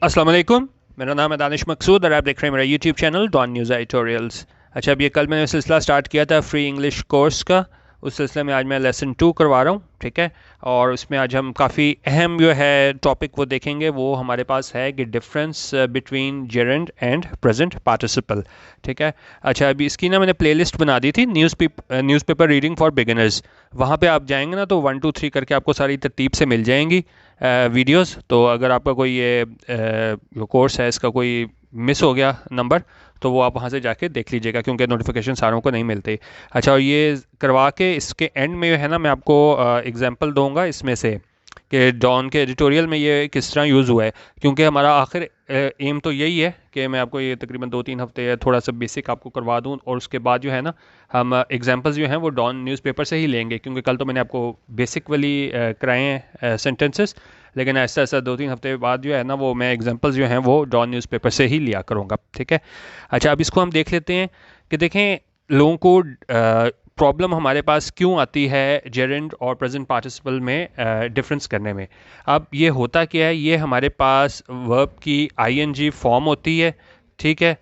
अस्सलाम वालेकुम। मेरा नाम है दानिश मकसूद और आप देख रहे हैं मेरा YouTube channel Dawn news editorials. अच्छा, अब ये कल मैंने सिलसिला स्टार्ट किया था फ्री इंग्लिश कोर्स का। उस सिलसिले में आज मैं लेसन 2 करवा रहा हूँ, ठीक है। और उसमें आज हम काफ़ी अहम जो है टॉपिक वो देखेंगे। वो हमारे पास है कि difference between gerund and present participle, ठीक है। अच्छा, अभी इसकी ना मैंने प्लेलिस्ट बना दी थी, न्यूज़पेपर रीडिंग फॉर बिगिनर्स। वहाँ पे आप जाएंगे ना तो 1 2 3 करके आपको सारी तरतीब से मिल जाएंगी वीडियोस। तो अगर आपका कोई ये जो कोर्स है इसका कोई मिस हो गया नंबर, तो वो आप वहाँ से जाके देख लीजिएगा, क्योंकि नोटिफिकेशन सारों को नहीं मिलते। अच्छा, और ये करवा के इसके एंड में है ना मैं आपको एग्जांपल दूंगा इसमें से कि डॉन के एडिटोरियल में ये किस तरह यूज़ हुआ है। क्योंकि हमारा आखिर एम तो यही है कि मैं आपको ये तकरीबन 2 3 हफ्ते या थोड़ा सा बेसिक आपको करवा दूं, और उसके बाद जो है ना हम एग्जांपल्स जो हैं वो डॉन न्यूज़पेपर से ही लेंगे। क्योंकि कल तो मैंने आपको बेसिक वाली कराए हैं सेंटेंसेस, लेकिन ऐसा ऐसा 2 3 हफ्ते बाद जो है ना वो मैं एग्जांपल्स जो हैं वो डॉन न्यूज़पेपर से ही लिया करूँगा, ठीक है। अच्छा, अब इसको हम देख लेते हैं कि देखें लोगों को प्रॉब्लम हमारे पास क्यों आती है जेरेंड और प्रेजेंट पार्टिसिपल में डिफरेंस करने में। अब ये होता क्या है, ये हमारे पास वर्ब की आईएनजी फॉर्म होती है, ठीक है।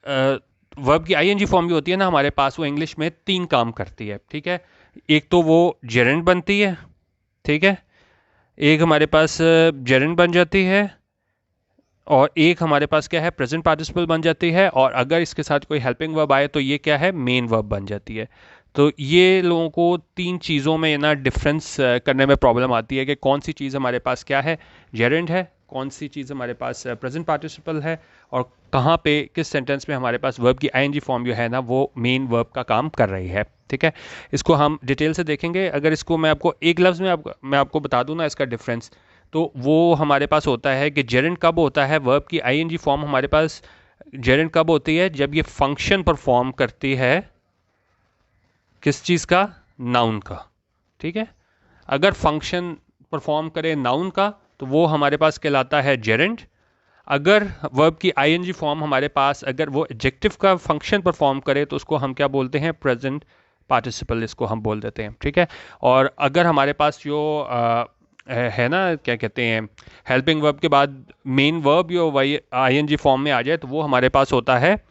वर्ब की आईएनजी फॉर्म भी होती है ना हमारे पास, वो इंग्लिश में 3 काम करती है, ठीक है। एक तो वो जेरेंड बनती है, ठीक है। एक हमारे पास जेरेंड बन जाती है, और एक हमारे पास क्या है, प्रेजेंट पार्टिसिपल बन जाती है। और अगर इसके साथ कोई हेल्पिंग वर्ब आए तो ये क्या है, मेन वर्ब बन जाती है। तो ये लोगों को 3 चीज़ों में ना डिफरेंस करने में प्रॉब्लम आती है कि कौन सी चीज़ हमारे पास क्या है, जेरेंड है, कौन सी चीज़ हमारे पास प्रेजेंट पार्टिसिपल है, और कहाँ पे किस सेंटेंस में हमारे पास वर्ब की आईएनजी फॉर्म जो है ना वो मेन वर्ब का काम कर रही है, ठीक है। इसको हम डिटेल से देखेंगे। अगर इसको मैं आपको एक लफ्ज़ में मैं आपको बता दूं ना इसका डिफरेंस, तो वो हमारे पास होता है कि जेरेंड कब होता है, वर्ब की आईएनजी फॉर्म हमारे पास जेरेंड कब होती है, जब ये फंक्शन परफॉर्म करती है किस चीज़ का, नाउन का, ठीक है। अगर फंक्शन परफॉर्म करे नाउन का तो वो हमारे पास कहलाता है जेरेंड। अगर वर्ब की आईएनजी फॉर्म हमारे पास अगर वो एडजेक्टिव का फंक्शन परफॉर्म करे तो उसको हम क्या बोलते हैं, प्रेजेंट पार्टिसिपल इसको हम बोल देते हैं, ठीक है। और अगर हमारे पास जो है ना क्या कहते हैं, हेल्पिंग वर्ब के बाद मेन वर्ब जो वाई आईएनजी फॉर्म में आ जाए तो वो हमारे पास होता है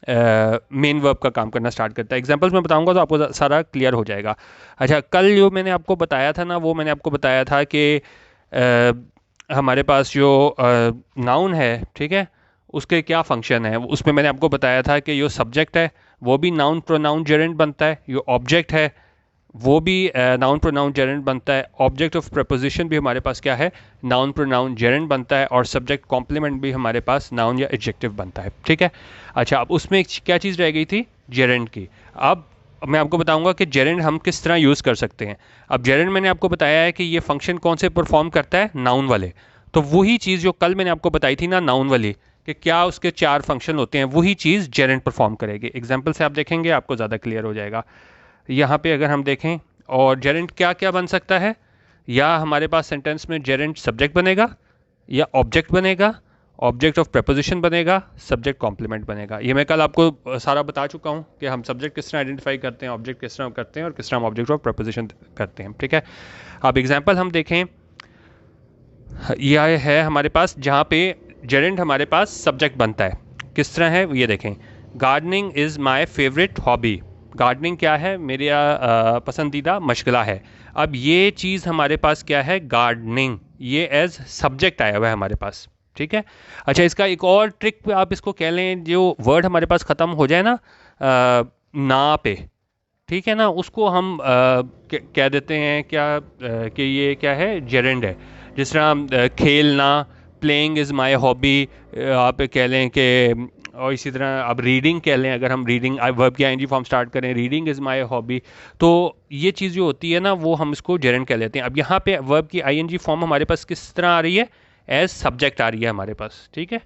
मेन वर्ब का काम करना स्टार्ट करता है। एग्जांपल्स में बताऊंगा तो आपको सारा क्लियर हो जाएगा। अच्छा, कल जो मैंने आपको बताया था ना वो मैंने आपको बताया था कि हमारे पास जो नाउन है, ठीक है, उसके क्या फंक्शन है। उसमें मैंने आपको बताया था कि जो सब्जेक्ट है वो भी नाउन प्रोनाउन जेरेंड बनता है, जो ऑब्जेक्ट है वो भी नाउन प्रोनाउन जेरेंड बनता है। ऑब्जेक्ट ऑफ प्रपोजिशन भी हमारे पास क्या है, नाउन प्रोनाउन जेरेंड बनता है। और सब्जेक्ट कॉम्प्लीमेंट भी हमारे पास नाउन या एडजेक्टिव बनता है, ठीक है। अच्छा, अब उसमें क्या चीज़ रह गई थी, जेरेंड की। अब मैं आपको बताऊंगा कि जेरेंड हम किस तरह यूज़ कर सकते हैं। अब जेरेंड मैंने आपको बताया है कि ये फंक्शन कौन से परफॉर्म करता है, नाउन वाले। तो वही चीज़ जो कल मैंने आपको बताई थी ना नाउन वाली, कि क्या उसके 4 फंक्शन होते हैं, वही चीज़ जेरेंड परफॉर्म करेगी। एग्जाम्पल से आप देखेंगे आपको ज़्यादा क्लियर हो जाएगा। यहाँ पे अगर हम देखें, और जेरेंट क्या क्या बन सकता है, या हमारे पास सेंटेंस में जेरेंट सब्जेक्ट बनेगा, या ऑब्जेक्ट बनेगा, ऑब्जेक्ट ऑफ प्रपोजिशन बनेगा, सब्जेक्ट कॉम्प्लीमेंट बनेगा। ये मैं कल आपको सारा बता चुका हूँ कि हम सब्जेक्ट किस तरह आइडेंटिफाई करते हैं, ऑब्जेक्ट किस तरह करते हैं, और किस तरह हम ऑब्जेक्ट ऑफ प्रपोजिशन करते हैं, ठीक है। अब एग्जाम्पल हम देखें, यह है हमारे पास जहाँ पे जेरेंट हमारे पास सब्जेक्ट बनता है। किस तरह है ये देखें, gardening is my favourite hobby. Gardening क्या है, मेरा पसंदीदा मशगला है। अब ये चीज़ हमारे पास क्या है, गार्डनिंग, ये एज सब्जेक्ट आया हुआ है हमारे पास, ठीक है। अच्छा, इसका एक और ट्रिक आप इसको कह लें, जो वर्ड हमारे पास ख़त्म हो जाए ना ना पे, ठीक है ना, उसको हम कह देते हैं क्या कि ये क्या है, जेरेंड है। जिस तरह खेलना, प्लेइंग इज़ माई हॉबी, आप कह लें कि, और इसी तरह अब रीडिंग कह लें, अगर हम रीडिंग वर्ब की आईएनजी फॉर्म स्टार्ट करें, रीडिंग इज़ माई हॉबी, तो ये चीज़ जो होती है ना वो हम इसको जेरेंड कह लेते हैं। अब यहाँ पे वर्ब की आईएनजी फॉर्म हमारे पास किस तरह आ रही है, एज सब्जेक्ट आ रही है हमारे पास, ठीक है।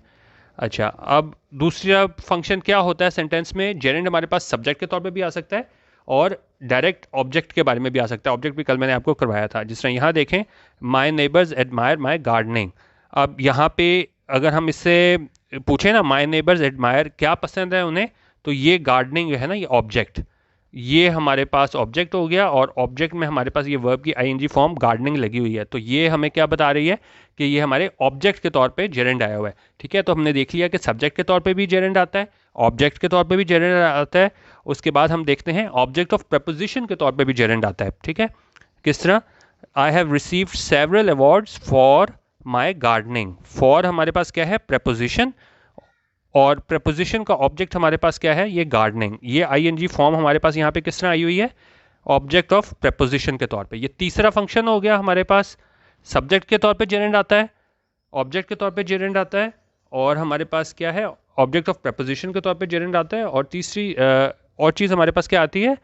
अच्छा, अब दूसरा फंक्शन क्या होता है सेंटेंस में, जेरेंड हमारे पास सब्जेक्ट के तौर पे भी आ सकता है और डायरेक्ट ऑब्जेक्ट के बारे में भी आ सकता है। ऑब्जेक्ट भी कल मैंने आपको करवाया था। जिस तरह यहाँ देखें, माई नेबर्स एडमायर माई गार्डनिंग। अब यहाँ पे अगर हम इससे पूछे ना, माई नेबर्स एडमायर क्या पसंद है उन्हें, तो ये गार्डनिंग जो है ना ये ऑब्जेक्ट, ये हमारे पास ऑब्जेक्ट हो गया और ऑब्जेक्ट में हमारे पास ये वर्ब की आईएनजी फॉर्म गार्डनिंग लगी हुई है। तो ये हमें क्या बता रही है कि ये हमारे ऑब्जेक्ट के तौर पे जेरेंड आया हुआ है। ठीक है, तो हमने देख लिया कि सब्जेक्ट के तौर पे भी जेरेंड आता है, ऑब्जेक्ट के तौर पे भी जेरेंड आता है। उसके बाद हम देखते हैं ऑब्जेक्ट ऑफ प्रपोजिशन के तौर पे भी जेरेंड आता है। ठीक है, किस तरह? I have received several awards for my gardening. For हमारे पास क्या है? प्रपोजिशन, और प्रपोजिशन का ऑब्जेक्ट हमारे पास क्या है? ये गार्डनिंग। ये आईएनजी फॉर्म हमारे पास यहाँ पे किस तरह आई हुई है? ऑब्जेक्ट ऑफ प्रपोजिशन के तौर पे। ये तीसरा फंक्शन हो गया हमारे पास। सब्जेक्ट के तौर पे जेरेंड आता है, ऑब्जेक्ट के तौर पे जेरेंड आता है, और हमारे पास क्या है? ऑब्जेक्ट ऑफ प्रपोजिशन के तौर पे जेरेंड आता है। और तीसरी और चीज़ हमारे पास क्या आती है?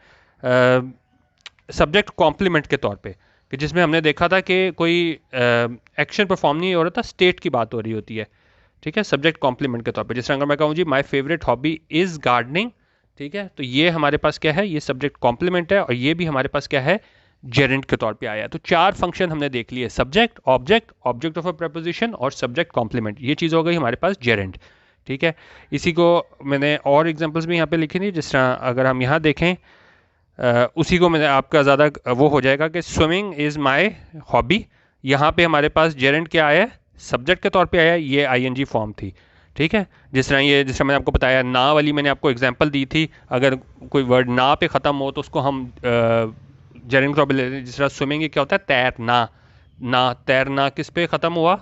सब्जेक्ट कॉम्प्लीमेंट के तौर पे, कि जिसमें हमने देखा था कि कोई एक्शन परफॉर्म नहीं हो रहा था, स्टेट की बात हो रही होती है। ठीक है, सब्जेक्ट कॉम्प्लीमेंट के तौर पे। जिस तरह अगर मैं कहूँ जी my favourite hobby is gardening, ठीक है, तो ये हमारे पास क्या है? ये सब्जेक्ट कॉम्प्लीमेंट है, और ये भी हमारे पास क्या है? जेरेंट के तौर पे आया है। तो चार फंक्शन हमने देख लिए: subject, object, object of a preposition और सब्जेक्ट कॉम्प्लीमेंट। ये चीज़ हो गई हमारे पास जेरेंट। ठीक है, इसी को मैंने और एग्जांपल्स भी यहाँ पे लिखे नहीं। जिस तरह अगर हम यहाँ देखें, उसी को मैंने आपका ज़्यादा वो हो जाएगा कि स्विमिंग इज़ माई हॉबी। यहाँ पे हमारे पास जेरेंट क्या आया है? सब्जेक्ट के तौर पे आया, ये आईएनजी फॉर्म थी। ठीक है, जिस तरह मैंने आपको बताया, ना वाली मैंने आपको एग्जांपल दी थी। अगर कोई वर्ड ना पे ख़त्म हो तो उसको हम जेरेंट के तौर पे लेते हैं। जिस तरह स्विमिंग, ये क्या होता है? तैरना। ना, तैरना किस पे ख़त्म हुआ?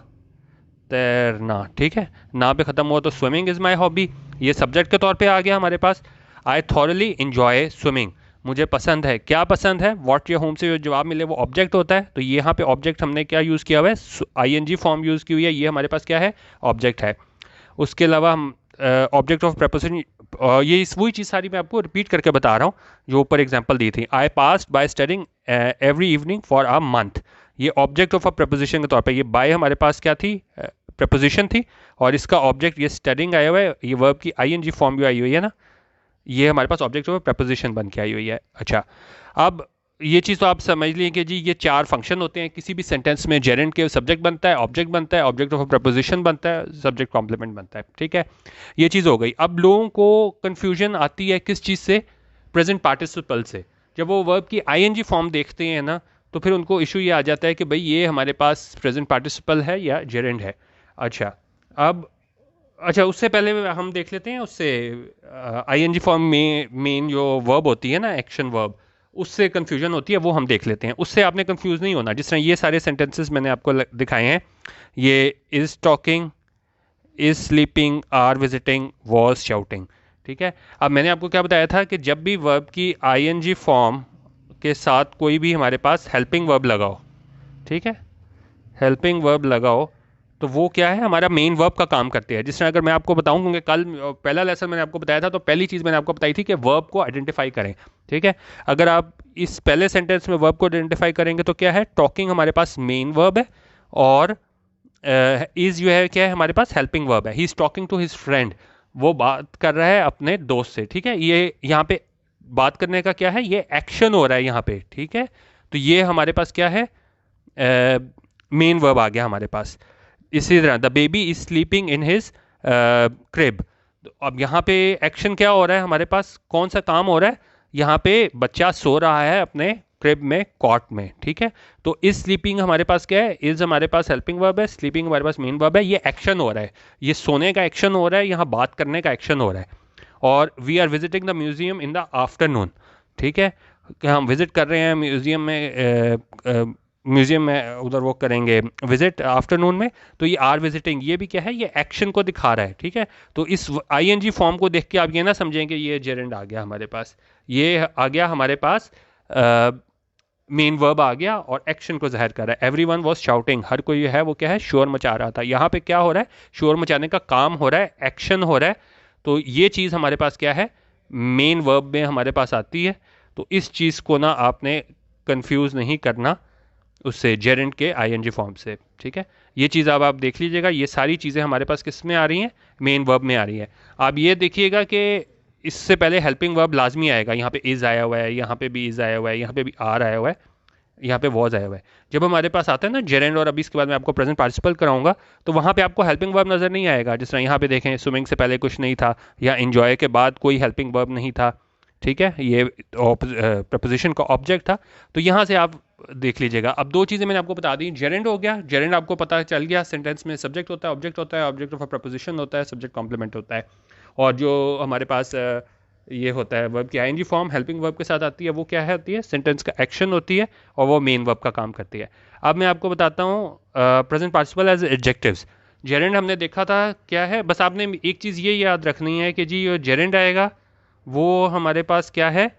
तैरना। ठीक है, ना पे ख़त्म हुआ तो स्विमिंग इज़ माई हॉबी, ये सब्जेक्ट के तौर पे आ गया हमारे पास। आई थॉरली इंजॉय स्विमिंग, मुझे पसंद है। क्या पसंद है? वॉट या होम से जो जवाब मिले वो ऑब्जेक्ट होता है। तो यहाँ पे ऑब्जेक्ट हमने क्या यूज़ किया हुआ है? आईएनजी फॉर्म यूज़ की हुई है। ये हमारे पास क्या है? ऑब्जेक्ट है। उसके अलावा हम ऑब्जेक्ट ऑफ प्रपोजिशन, ये वही चीज़ सारी मैं आपको रिपीट करके बता रहा हूँ जो ऊपर एग्जांपल दी थी। I passed by studying every evening for a month, ये ऑब्जेक्ट ऑफ अ प्रपोजिशन के तौर पे। ये बाय हमारे पास क्या थी? प्रपोजिशन थी, और इसका ऑब्जेक्ट ये स्टडिंग आया हुआ है। ये वर्ब की आईएनजी फॉर्म भी आई हुई है ना, ये हमारे पास ऑब्जेक्ट ऑफ प्रपोजिशन बन के आई हुई है। अच्छा, अब ये चीज़ तो आप समझ लीजिए कि जी ये चार फंक्शन होते हैं किसी भी सेंटेंस में। जेरेंट के सब्जेक्ट बनता है, ऑब्जेक्ट बनता है, ऑब्जेक्ट ऑफ प्रपोजिशन बनता है, सब्जेक्ट कॉम्प्लीमेंट बनता है। ठीक है, ये चीज़ हो गई। अब लोगों को कन्फ्यूजन आती है किस चीज़ से? प्रेजेंट पार्टिसिपल से। जब वो वर्ब की आईएनजी फॉर्म देखते हैं ना, तो फिर उनको इशू ये आ जाता है कि भाई ये हमारे पास प्रेजेंट पार्टिसिपल है या जेरेंट है। अच्छा, अब उससे पहले हम देख लेते हैं उससे आईएनजी फॉर्म में मेन जो वर्ब होती है ना, एक्शन वर्ब, उससे कंफ्यूजन होती है, वो हम देख लेते हैं। उससे आपने कंफ्यूज नहीं होना। जिस तरह ये सारे सेंटेंसेस मैंने आपको दिखाए हैं, ये is talking, is sleeping, are visiting, was shouting. ठीक है, अब मैंने आपको क्या बताया था कि जब भी वर्ब की आईएनजी फॉर्म के साथ कोई भी हमारे पास हेल्पिंग वर्ब लगाओ, ठीक है, हेल्पिंग वर्ब लगाओ, तो वो क्या है? हमारा मेन वर्ब का काम करते हैं। जिस तरह अगर मैं आपको बताऊं, क्योंकि कल पहला लेसन मैंने आपको बताया था, तो पहली चीज़ मैंने आपको बताई थी कि वर्ब को आइडेंटिफाई करें। ठीक है, अगर आप इस पहले सेंटेंस में वर्ब को आइडेंटिफाई करेंगे तो क्या है? टॉकिंग हमारे पास मेन वर्ब है, और इज़ जो है क्या है? हमारे पास हेल्पिंग वर्ब है। He is talking to his friend, वो बात कर रहा है अपने दोस्त से। ठीक है, ये यहाँ पे बात करने का क्या है? ये एक्शन हो रहा है यहाँ पे। ठीक है, तो ये हमारे पास क्या है? मेन वर्ब आ गया हमारे पास। इसी तरह the baby is sleeping in his crib, अब यहाँ पे एक्शन क्या हो रहा है? हमारे पास कौन सा काम हो रहा है? यहाँ पे बच्चा सो रहा है अपने क्रिब में, कॉट में। ठीक है, तो इज स्लीपिंग हमारे पास क्या है? इज हमारे पास हेल्पिंग वर्ब है, स्लीपिंग हमारे पास मेन वर्ब है। ये एक्शन हो रहा है, ये सोने का एक्शन हो रहा है, यहाँ बात करने का एक्शन हो रहा है। और we are visiting the museum in the afternoon. ठीक है, कि हम विजिट कर रहे हैं म्यूजियम में, म्यूजियम में उधर वो करेंगे विजिट आफ्टरनून में। तो ये आर विजिटिंग, ये भी क्या है? ये एक्शन को दिखा रहा है। ठीक है, तो इस आईएनजी फॉर्म को देख के आप ये ना समझें कि ये जेरेंड आ गया हमारे पास। ये आ गया हमारे पास, मेन वर्ब आ गया और एक्शन को जाहिर कर रहा है। एवरीवन वाज शाउटिंग, हर कोई है वो क्या है? शोर मचा रहा था। यहाँ पे क्या हो रहा है? शोर मचाने का काम हो रहा है, एक्शन हो रहा है। तो ये चीज़ हमारे पास क्या है? मेन वर्ब में हमारे पास आती है। तो इस चीज़ को ना आपने कंफ्यूज नहीं करना उससे, जेरेंट के आईएनजी फॉर्म से। ठीक है, ये चीज़ अब आप देख लीजिएगा। ये सारी चीज़ें हमारे पास किस में आ रही हैं? मेन वर्ब में आ रही है। आप ये देखिएगा कि इससे पहले हेल्पिंग वर्ब लाजमी आएगा। यहाँ पे इज़ आया हुआ है, यहाँ पे भी इज़ आया हुआ है, यहाँ पे भी आर आया हुआ है, यहाँ पे वॉज आया हुआ है। जब हमारे पास आता है ना जेरेंट, और अभी इसके बाद मैं आपको प्रेजेंट पार्टिसिपल कराऊंगा, तो वहाँ पे आपको हेल्पिंग वर्ब नज़र नहीं आएगा। जिस तरह यहाँ पे देखें, स्विमिंग से पहले कुछ नहीं था, या इंजॉय के बाद कोई हेल्पिंग वर्ब नहीं था, ठीक है, ये प्रपोजिशन का ऑब्जेक्ट था। तो यहाँ से आप देख लीजिएगा। अब दो चीज़ें मैंने आपको बता दी, जेरेंड हो गया, जेरेंड आपको पता चल गया, सेंटेंस में सब्जेक्ट होता है, ऑब्जेक्ट होता है, ऑब्जेक्ट ऑफ अ प्रपोजिशन होता है, सब्जेक्ट कॉम्प्लीमेंट होता है, और जो हमारे पास ये होता है वर्ब की आईएनजी फॉर्म हेल्पिंग वर्ब के साथ आती है, वो क्या है होती है, सेंटेंस का एक्शन होती है, और वो मेन वर्ब का काम करती है। अब मैं आपको बताता हूँ present participle as adjectives. Gerund हमने देखा था क्या है, बस आपने एक चीज़ ये याद रखनी है कि जी ये जेरेंड आएगा वो हमारे पास क्या है,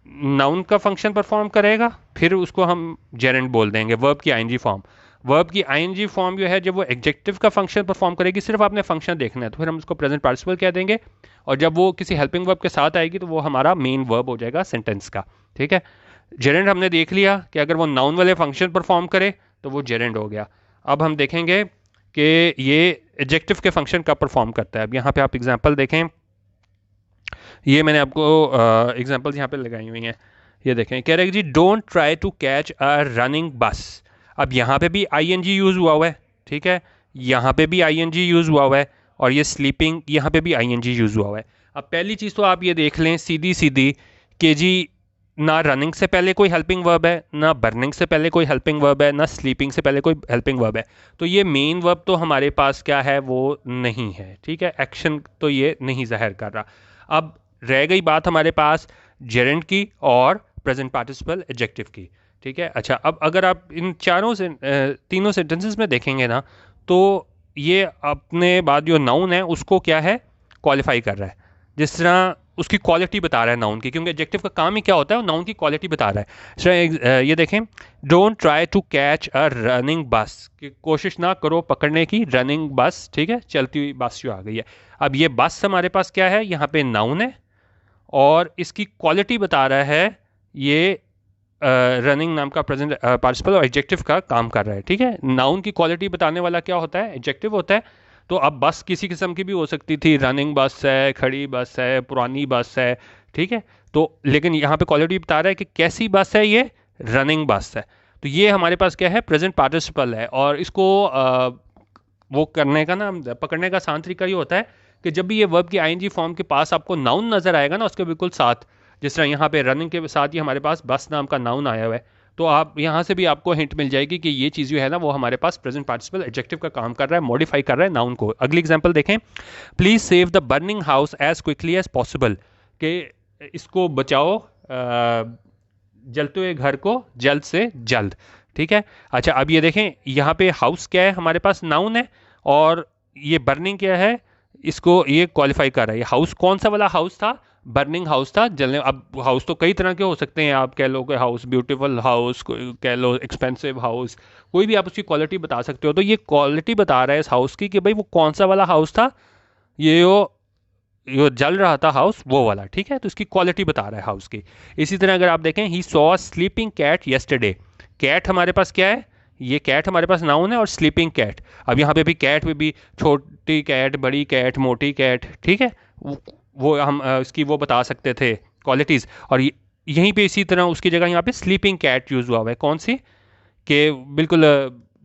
नाउन का फंक्शन परफॉर्म करेगा, फिर उसको हम जेरेंड बोल देंगे, वर्ब की आईएनजी फॉर्म। वर्ब की आईएनजी फॉर्म जो है जब वो एडजेक्टिव का फंक्शन परफॉर्म करेगी, सिर्फ आपने फंक्शन देखना है, तो फिर हम उसको प्रेजेंट पार्टिसिपल कह देंगे, और जब वो किसी हेल्पिंग वर्ब के साथ आएगी तो वो हमारा मेन वर्ब हो जाएगा सेंटेंस का। ठीक है, जेरेंड हमने देख लिया कि अगर वो नाउन वाले फंक्शन परफॉर्म करे तो वो जेरेंड हो गया। अब हम देखेंगे कि ये एडजेक्टिव के फंक्शन कब परफॉर्म करता है। अब यहाँ पे आप एग्जांपल देखें, ये मैंने आपको एग्जांपल्स यहाँ पे लगाई हुई हैं। ये देखें, कह रहे हैं जी don't try to catch a running bus. अब यहाँ पे भी आईएनजी यूज़ हुआ हुआ है, ठीक है, यहाँ पे भी आईएनजी यूज़ हुआ हुआ है, और ये स्लीपिंग यहाँ पे भी आईएनजी यूज़ हुआ हुआ है। अब पहली चीज़ तो आप ये देख लें सीधी सीधी कि जी ना रनिंग से पहले कोई हेल्पिंग वर्ब है, ना बर्निंग से पहले कोई हेल्पिंग वर्ब है, ना स्लीपिंग से पहले कोई हेल्पिंग वर्ब है। तो ये मेन वर्ब तो हमारे पास क्या है, वो नहीं है। ठीक है, एक्शन तो ये नहीं जाहिर कर रहा। अब रह गई बात हमारे पास जेरेंड की और प्रेजेंट पार्टिसिपल एडजेक्टिव की। ठीक है, अच्छा, अब अगर आप इन चारों से तीनों सेंटेंसेस में देखेंगे ना, तो ये अपने बाद जो नाउन है उसको क्या है, क्वालिफाई कर रहा है, जिस तरह उसकी क्वालिटी बता रहा है नाउन की, क्योंकि एडजेक्टिव का काम ही क्या होता है, वो नाउन की क्वालिटी बता रहा है। इस तरह ये देखें, don't try to catch a running bus, कि कोशिश ना करो पकड़ने की रनिंग बस। ठीक है, चलती हुई बस जो आ गई है। अब ये बस हमारे पास क्या है, यहाँ पे नाउन है, और इसकी क्वालिटी बता रहा है ये रनिंग नाम का प्रेजेंट पार्टिसिपल और एडजेक्टिव का काम कर रहा है। ठीक है, नाउन की क्वालिटी बताने वाला क्या होता है, एडजेक्टिव होता है। तो अब बस किसी किस्म की भी हो सकती थी, रनिंग बस है, खड़ी बस है, पुरानी बस है। ठीक है, तो लेकिन यहाँ पे क्वालिटी बता रहा है कि कैसी बस है, ये रनिंग बस है। तो ये हमारे पास क्या है, प्रेजेंट पार्टिसिपल है, और इसको वो करने का ना, पकड़ने का आसान तरीका ये होता है कि जब भी ये वर्ब की आईएनजी फॉर्म के पास आपको नाउन नजर आएगा ना, उसके बिल्कुल साथ, जिस तरह यहाँ पे रनिंग के साथ ही हमारे पास बस नाम का नाउन आया हुआ है, तो आप यहाँ से भी आपको हिंट मिल जाएगी कि ये चीज़ जो है ना, वो हमारे पास प्रेजेंट पार्टिसिपल एडजेक्टिव का काम कर रहा है, मॉडिफाई कर रहा है नाउन को। अगली एग्जांपल देखें, please save the burning house as quickly as possible, कि इसको बचाओ जलते हुए घर को जल्द से जल्द। ठीक है, अच्छा, अब ये देखें, यहाँ पे हाउस क्या है, हमारे पास नाउन है, और ये बर्निंग क्या है, इसको ये क्वालिफाई कर रहा है। ये हाउस कौन सा वाला हाउस था, बर्निंग हाउस था, जलने। अब हाउस तो कई तरह के हो सकते हैं, आप कह लो कि हाउस ब्यूटीफुल हाउस, कह लो एक्सपेंसिव हाउस, कोई भी आप उसकी क्वालिटी बता सकते हो। तो ये क्वालिटी बता रहा है इस हाउस की कि भाई वो कौन सा वाला हाउस था, ये वो जल रहा था हाउस, वो वाला। ठीक है, तो इसकी क्वालिटी बता रहा है हाउस की। इसी तरह अगर आप देखें, he saw sleeping cat yesterday, cat हमारे पास क्या है, ये कैट हमारे पास नाउन है, और स्लीपिंग कैट, अब यहाँ पे भी कैट में भी छोटी कैट, बड़ी कैट, मोटी कैट। ठीक है, वो हम इसकी वो बता सकते थे क्वालिटीज़, और यहीं पे इसी तरह उसकी जगह यहाँ पे स्लीपिंग कैट यूज़ हुआ है, कौन सी, कि बिल्कुल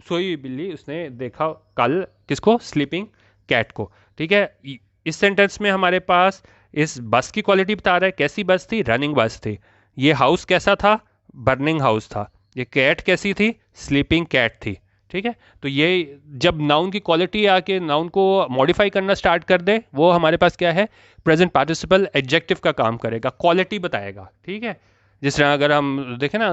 सोई हुई बिल्ली, उसने देखा कल किसको, स्लीपिंग कैट को। ठीक है, इस सेंटेंस में हमारे पास इस बस की क्वालिटी बता रहा है, कैसी बस थी, रनिंग बस थी। ये हाउस कैसा था, बर्निंग हाउस था। ये कैट कैसी थी, स्लीपिंग कैट थी। ठीक है, तो ये जब नाउन की क्वालिटी आके नाउन को मॉडिफाई करना स्टार्ट कर दे, वो हमारे पास क्या है, प्रेजेंट पार्टिसिपल एडजेक्टिव का काम करेगा, क्वालिटी बताएगा। ठीक है, जिस तरह अगर हम देखें ना,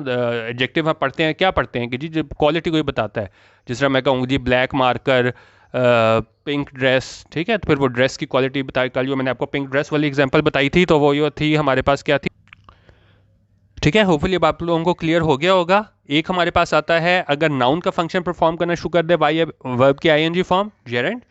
एडजेक्टिव हम पढ़ते हैं, क्या पढ़ते हैं कि जी जब क्वालिटी कोई बताता है, जिस तरह मैं कहूँ जी ब्लैक मार्कर, पिंक ड्रेस। ठीक है, तो फिर वो ड्रेस की क्वालिटी बताई, कल जो मैंने आपको पिंक ड्रेस वाली एग्जांपल बताई थी, तो वो ये थी हमारे पास क्या थी। ठीक है, होपफुली अब आप लोगों को क्लियर हो गया होगा। एक हमारे पास आता है, अगर नाउन का फंक्शन परफॉर्म करना शुरू कर दे बाय वर्ब की आईएनजी फॉर्म जेरेंड,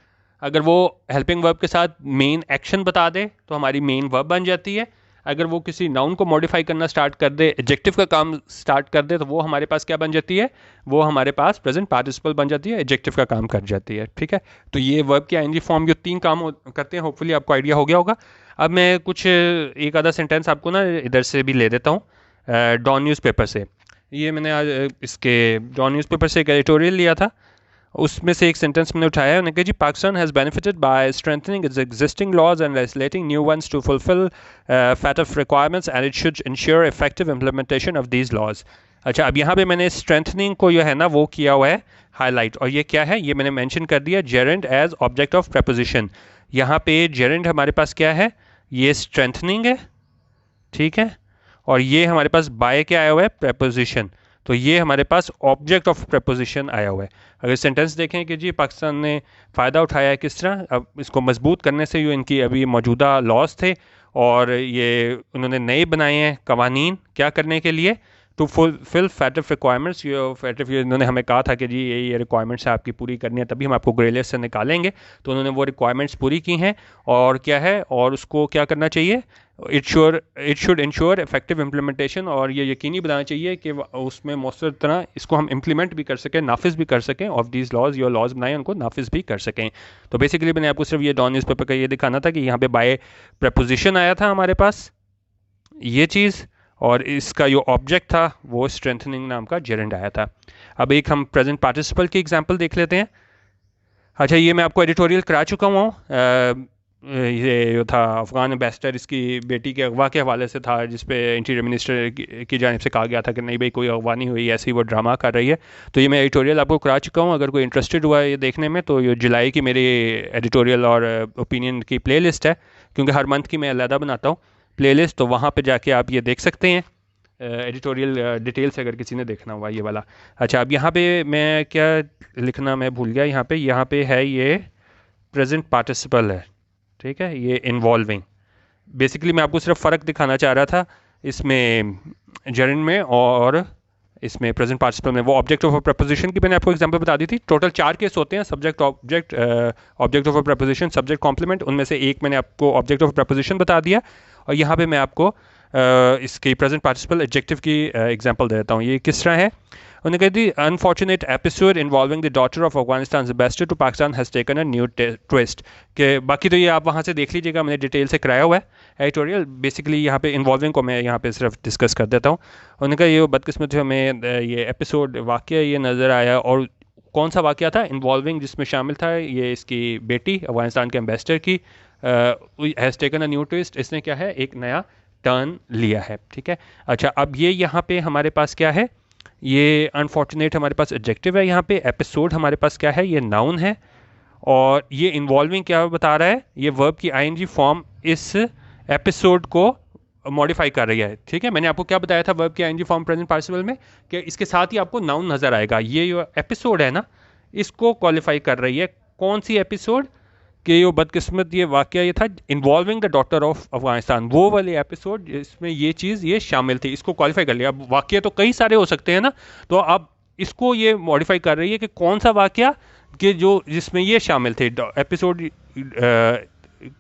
अगर वो हेल्पिंग वर्ब के साथ मेन एक्शन बता दे तो हमारी मेन वर्ब बन जाती है। अगर वो किसी नाउन को मॉडिफाई करना स्टार्ट कर दे, एडजेक्टिव का काम स्टार्ट कर दे, तो वो हमारे पास क्या बन जाती है, वो हमारे पास प्रेजेंट पार्टिसिपल बन जाती है, एडजेक्टिव का काम कर जाती है। ठीक है, तो ये वर्ब की आईएनजी फॉर्म जो तीन काम करते हैं, होपफुली आपको आइडिया हो गया होगा। अब मैं कुछ एक आधा सेंटेंस आपको ना इधर से भी ले देता हूँ, डॉन न्यूज़पेपर से। ये मैंने आज इसके डॉन न्यूज़पेपर से एक एडिटोरियल लिया था, उसमें से एक सेंटेंस मैंने उठाया है, उन्होंने कहा जी Pakistan has benefited by strengthening its existing laws and legislating new ones to fulfil fat of requirements and it should ensure effective implementation of these laws. अच्छा, अब यहाँ पे मैंने स्ट्रेंथनिंग को जो है ना वो किया हुआ है हाईलाइट, और ये क्या है, ये मैंने मेंशन कर दिया, gerund as object of preposition. यहाँ पे जेरेंड हमारे पास क्या है, ये स्ट्रेंथनिंग है, ठीक है, और ये हमारे पास बाय क्या आया हुआ है, प्रपोजिशन, तो ये हमारे पास ऑब्जेक्ट ऑफ प्रपोजिशन आया हुआ है। अगर सेंटेंस देखें कि जी पाकिस्तान ने फ़ायदा उठाया है किस तरह, अब इसको मजबूत करने से जो इनकी अभी मौजूदा लॉज थे और ये उन्होंने नए बनाए हैं कवानीन, क्या करने के लिए, टू फुलफिल फैटफ रिक्वायरमेंट्स। ये फैटफ इन्होंने हमें कहा था कि जी ये रिक्वायरमेंट्स आपकी पूरी करनी है तभी हम आपको ग्रे लिस्ट से निकालेंगे, तो उन्होंने वो रिक्वायरमेंट्स पूरी की हैं, और क्या है, और उसको क्या करना चाहिए, it should ensure effective implementation, और ये यकीनी बनाना चाहिए कि उसमें मौसर तरह इसको हम इम्प्लीमेंट भी कर सकें, नाफिज भी कर सकें, ऑफ दीज लॉज, जो लॉज बनाए उनको नाफिज भी कर सकें। तो बेसिकली मैंने आपको सिर्फ ये डॉन न्यूज़पेपर का ये दिखाना था कि यहाँ पे बाय प्रपोजिशन आया था हमारे पास ये चीज़, और इसका जो ऑब्जेक्ट था वो स्ट्रेंथनिंग नाम का जेरेंड आया था। अब एक हम प्रेजेंट पार्टिसिपल की एग्जांपल देख लेते हैं। अच्छा, ये मैं आपको एडिटोरियल करा चुका हूँ, ये जो था अफ़गान एम्बेसडर, इसकी बेटी के अगवा के हवाले से था, जिस पे इंटीरियर मिनिस्टर की जानिब से कहा गया था कि नहीं भाई कोई अगवा नहीं हुई, ऐसे ही वो ड्रामा कर रही है। तो ये मैं एडिटोरियल आपको करा चुका हूँ, अगर कोई इंटरेस्टेड हुआ है ये देखने में तो ये जुलाई की मेरी एडिटोरियल और ओपिनियन की प्ले लिस्ट है, क्योंकि हर मंथ की मैं अलहदा बनाता हूँ प्लेलिस्ट, तो वहाँ पे जाके आप ये देख सकते हैं एडिटोरियल डिटेल से, अगर किसी ने देखना हुआ ये वाला। अच्छा, अब यहाँ पे मैं क्या लिखना मैं भूल गया, यहाँ पे है ये प्रेजेंट पार्टिसिपल है, ठीक है, ये इन्वॉल्विंग। बेसिकली मैं आपको सिर्फ फ़र्क दिखाना चाह रहा था इसमें जेरेंड में और इसमें प्रेजेंट पार्टिसिपल में। वो ऑब्जेक्ट ऑफ अ प्रपोजिशन की मैंने आपको एग्जांपल बता दी थी। टोटल 4 केस होते हैं, subject object, object of a preposition, subject complement, उनमें से एक मैंने आपको ऑब्जेक्ट ऑफ प्रपोजिशन बता दिया, और यहाँ पे मैं आपको इसकी प्रेजेंट पार्टिसिपल एडजेक्टिव की एग्जांपल देता हूँ। ये किस तरह है, उन्होंने कहा the unfortunate episode involving the daughter of Afghanistan ambassador to Pakistan has taken a new twist. के बाकी तो ये आप वहाँ से देख लीजिएगा, मैंने डिटेल से कराया हुआ है एडिटोरियल। बेसिकली यहाँ पे इन्वॉल्विंग को मैं यहाँ पे सिर्फ डिस्कस कर देता हूँ। उन्होंने कहा ये बदकिस्मत हमें ये एपिसोड वाक़या ये नज़र आया, और कौन सा वाक़या था, इन्वॉल्विंग, जिसमें शामिल था ये इसकी बेटी अफगानिस्तान के एम्बेसडर की, has taken a new twist, इसने क्या है एक नया टर्न लिया है, ठीक है। अच्छा, अब ये यहाँ पे हमारे पास क्या है, ये अनफॉर्चुनेट हमारे पास एडजेक्टिव है, यहाँ पे एपिसोड हमारे पास क्या है, ये नाउन है, और ये इन्वॉल्विंग क्या बता रहा है, ये वर्ब की आईएनजी फॉर्म इस एपिसोड को मॉडिफाई कर रही है, ठीक है। मैंने आपको क्या बताया था वर्ब की आईएनजी फॉर्म प्रेजेंट पार्टिसिपल में, कि इसके साथ ही आपको नाउन नज़र आएगा। ये जो एपिसोड है ना, इसको क्वालिफाई कर रही है, कौन सी एपिसोड, कि ये बदकिस्मत ये वाक़या ये था involving the daughter of Afghanistan, वो वाले एपिसोड जिसमें ये चीज़ ये शामिल थी, इसको क्वालिफाई कर लिया। अब वाक़या तो कई सारे हो सकते हैं ना, तो अब इसको ये मॉडिफाई कर रही है कि कौन सा वाक़या कि जो जिसमें ये शामिल थे, एपिसोड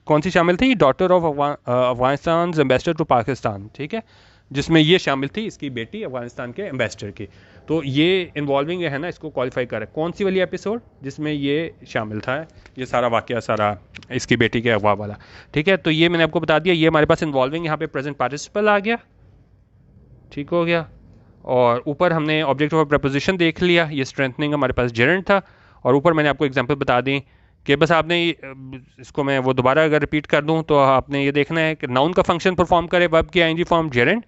कौन सी शामिल थी, daughter of Afghanistan ambassador to Pakistan, ठीक है, जिसमें ये शामिल थी इसकी बेटी अफगानिस्तान के एम्बेसडर की। तो ये इन्वॉल्विंग है ना, इसको क्वालिफाई कर कौन सी वाली एपिसोड जिसमें ये शामिल था, ये सारा वाक़या सारा इसकी बेटी के अगवा वाला, ठीक है। तो ये मैंने आपको बता दिया, ये हमारे पास इन्वॉल्विंग यहाँ पे प्रेजेंट पार्टिसिपल आ गया, ठीक हो गया। और ऊपर हमने ऑब्जेक्ट ऑफ प्रपोजिशन देख लिया, ये स्ट्रेंथनिंग हमारे पास जेरेंड था, और ऊपर मैंने आपको एग्जांपल बता दी कि बस आपने इसको मैं वो दोबारा अगर रिपीट कर दूं तो आपने ये देखना है कि नाउन का फंक्शन परफॉर्म करे वर्ब की आईएनजी फॉर्म जेरेंड,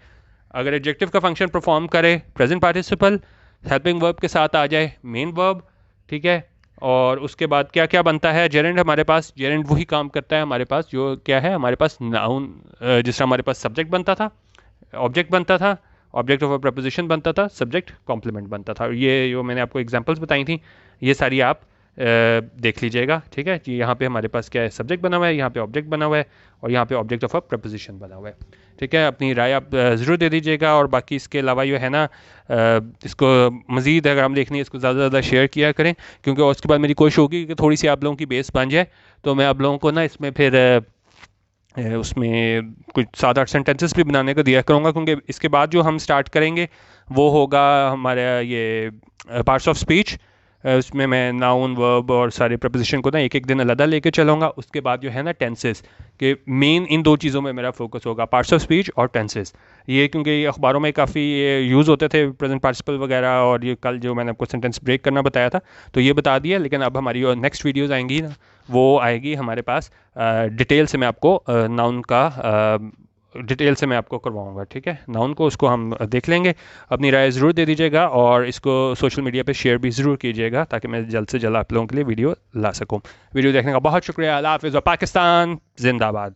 अगर एडजेक्टिव का फंक्शन परफॉर्म करे प्रेजेंट पार्टिसिपल, हेल्पिंग वर्ब के साथ आ जाए मेन वर्ब, ठीक है। और उसके बाद क्या क्या बनता है, जेरेंड हमारे पास, जेरेंड वही काम करता है हमारे पास जो क्या है हमारे पास नाउन, जिस तरह हमारे पास सब्जेक्ट बनता था, ऑब्जेक्ट बनता था, ऑब्जेक्ट ऑफ अ प्रपोजिशन बनता था, सब्जेक्ट कॉम्प्लीमेंट बनता था। ये जो मैंने आपको एग्जांपल्स बताई थी ये सारी आप देख लीजिएगा, ठीक है जी। यहाँ पे हमारे पास क्या है, सब्जेक्ट बना हुआ है, यहाँ पे ऑब्जेक्ट बना हुआ है, और यहाँ पे ऑब्जेक्ट ऑफ अ प्रपोजिशन बना हुआ है, ठीक है। अपनी राय आप ज़रूर दे दीजिएगा, और बाकी इसके अलावा जो है ना इसको मज़ीद अगर हम देखनी है इसको ज़्यादा से ज़्यादा शेयर किया करें, क्योंकि उसके बाद मेरी कोशिश होगी कि थोड़ी सी आप लोगों की बेस बन जाए, तो मैं आप लोगों को ना इसमें फिर उसमें कुछ 7-8 सेंटेंसेस भी बनाने को दिया करूँगा, क्योंकि इसके बाद जो हम स्टार्ट करेंगे वो होगा हमारा ये पार्ट्स ऑफ स्पीच, उसमें मैं नाउन वर्ब और सारे प्रपोजिशन को ना एक एक दिन अलग लेके चलूँगा। उसके बाद जो है ना टेंसेस के मेन इन दो चीज़ों में मेरा फोकस होगा, पार्ट्स ऑफ स्पीच और टेंसेस। ये क्योंकि ये अखबारों में काफ़ी यूज़ होते थे प्रेजेंट पार्टिसिपल वगैरह, और ये कल जो मैंने आपको सेंटेंस ब्रेक करना बताया था तो ये बता दिया। लेकिन अब हमारी जो नेक्स्ट वीडियोज़ आएंगी ना वो आएगी हमारे पास डिटेल से, मैं आपको नाउन का डिटेल से मैं आपको करवाऊंगा, ठीक है। नाउन को उसको हम देख लेंगे। अपनी राय ज़रूर दे दीजिएगा और इसको सोशल मीडिया पे शेयर भी ज़रूर कीजिएगा ताकि मैं जल्द से जल्द आप लोगों के लिए वीडियो ला सकूं। वीडियो देखने का बहुत शुक्रिया। अल्लाह हाफ़िज़। पाकिस्तान जिंदाबाद।